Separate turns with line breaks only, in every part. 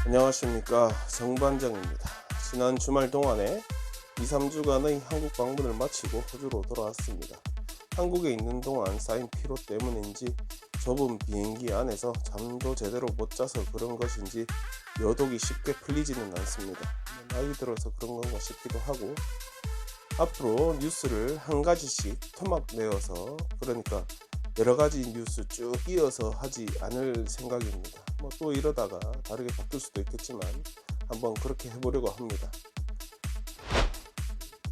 안녕하십니까, 정반장입니다. 지난 주말 동안에 2-3주간의 한국 방문을 마치고 호주로 돌아왔습니다. 한국에 있는 동안 쌓인 피로 때문인지 좁은 비행기 안에서 잠도 제대로 못 자서 그런 것인지 여독이 쉽게 풀리지는 않습니다. 나이 들어서 그런 건가 싶기도 하고, 앞으로 뉴스를 한 가지씩 토막 내어서, 그러니까 여러 가지 뉴스 쭉 이어서 하지 않을 생각입니다. 또 이러다가 다르게 바뀔 수도 있겠지만 한번 그렇게 해보려고 합니다.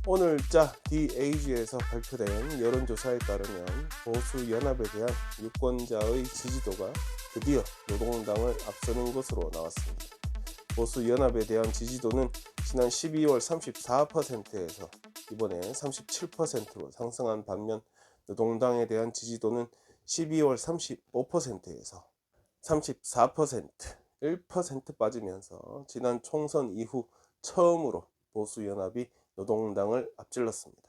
오늘자 DAG에서 발표된 여론조사에 따르면 보수 연합에 대한 유권자의 지지도가 드디어 노동당을 앞서는 것으로 나왔습니다. 보수 연합에 대한 지지도는 지난 12월 34%에서 이번에 37%로 상승한 반면, 노동당에 대한 지지도는 12월 35%에서 34%, 1% 빠지면서 지난 총선 이후 처음으로 보수연합이 노동당을 앞질렀습니다.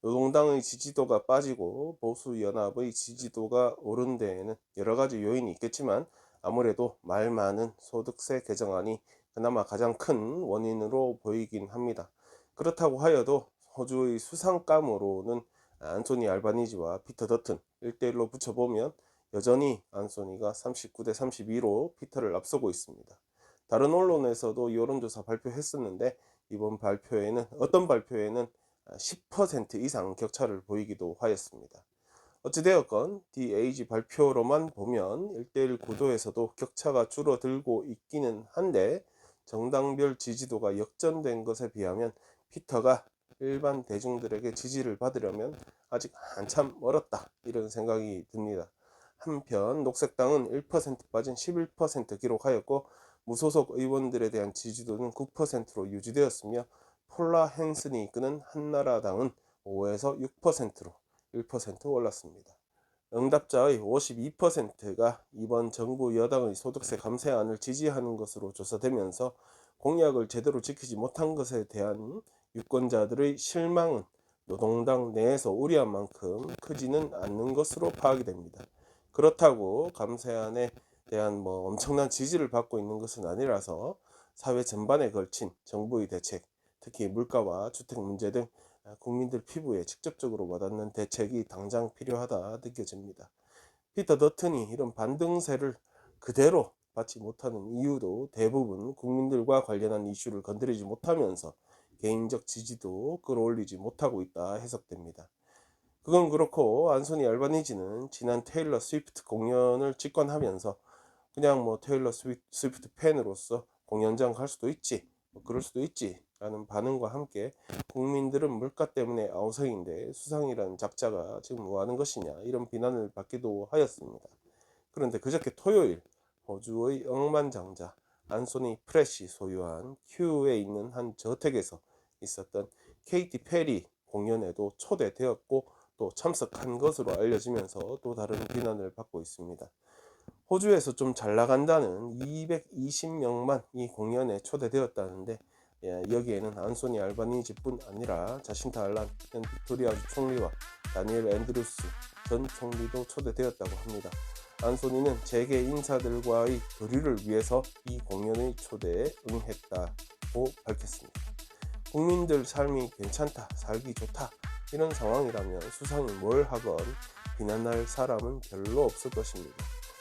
노동당의 지지도가 빠지고 보수연합의 지지도가 오른 데에는 여러 가지 요인이 있겠지만, 아무래도 말 많은 소득세 개정안이 그나마 가장 큰 원인으로 보이긴 합니다. 그렇다고 하여도 호주의 수상감으로는 안소니 알바니지와 피터 더튼 1대1로 붙여보면 여전히 안소니가 39대 32로 피터를 앞서고 있습니다. 다른 언론에서도 여론조사 발표했었는데, 이번 발표에는 어떤 발표에는 10% 이상 격차를 보이기도 하였습니다. 어찌되었건 DAG 발표로만 보면 1대1 구도에서도 격차가 줄어들고 있기는 한데, 정당별 지지도가 역전된 것에 비하면 피터가 일반 대중들에게 지지를 받으려면 아직 한참 멀었다, 이런 생각이 듭니다. 한편 녹색당은 1% 빠진 11% 기록하였고, 무소속 의원들에 대한 지지도는 9%로 유지되었으며, 폴라 헨슨이 이끄는 한나라당은 5에서 6%로 1% 올랐습니다. 응답자의 52%가 이번 정부 여당의 소득세 감세안을 지지하는 것으로 조사되면서, 공약을 제대로 지키지 못한 것에 대한 유권자들의 실망은 노동당 내에서 우려한 만큼 크지는 않는 것으로 파악이 됩니다. 그렇다고 감세안에 대한 엄청난 지지를 받고 있는 것은 아니라서 사회 전반에 걸친 정부의 대책, 특히 물가와 주택 문제 등 국민들 피부에 직접적으로 와닿는 대책이 당장 필요하다 느껴집니다. 피터 더튼이 이런 반등세를 그대로 받지 못하는 이유도 대부분 국민들과 관련한 이슈를 건드리지 못하면서 개인적 지지도 끌어올리지 못하고 있다 해석됩니다. 그건 그렇고, 안소니 알바니지는 지난 테일러 스위프트 공연을 직관하면서 그냥 테일러 스위프트 팬으로서 공연장 갈 수도 있지, 그럴 수도 있지 라는 반응과 함께, 국민들은 물가 때문에 아우성인데 수상이라는 작자가 지금 뭐 하는 것이냐, 이런 비난을 받기도 하였습니다. 그런데 그저께 토요일, 호주의 억만장자 안소니 프렛이 소유한 큐에 있는 한 저택에서 있었던 케이티 페리 공연에도 초대되었고 또 참석한 것으로 알려지면서 또 다른 비난을 받고 있습니다. 호주에서 좀 잘 나간다는 220명만 이 공연에 초대되었다는데, 여기에는 안소니 알바니지뿐 아니라 자신타 알란 현 빅토리아 총리와 다니엘 앤드루스 전 총리도 초대되었다고 합니다. 안소니는 재계 인사들과의 교류를 위해서 이 공연의 초대에 응했다고 밝혔습니다. 국민들 삶이 괜찮다, 살기 좋다, 이런 상황이라면 수상이 뭘 하건 비난할 사람은 별로 없을 것입니다.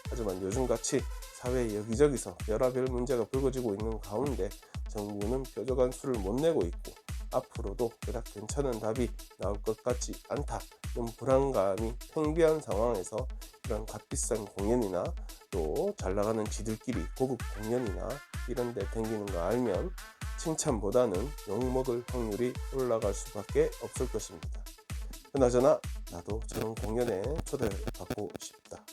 하지만 요즘같이 사회 여기저기서 별의별 문제가 불거지고 있는 가운데 정부는 뾰족한 수를 못 내고 있고, 앞으로도 그닥 괜찮은 답이 나올 것 같지 않다, 좀 불안감이 팽배한 상황에서 이런 값비싼 공연이나 또 잘나가는 지들끼리 고급 공연이나 이런 데 댕기는 거 알면 칭찬보다는 욕먹을 확률이 올라갈 수밖에 없을 것입니다. 그나저나 나도 저런 공연에 초대받고 싶다.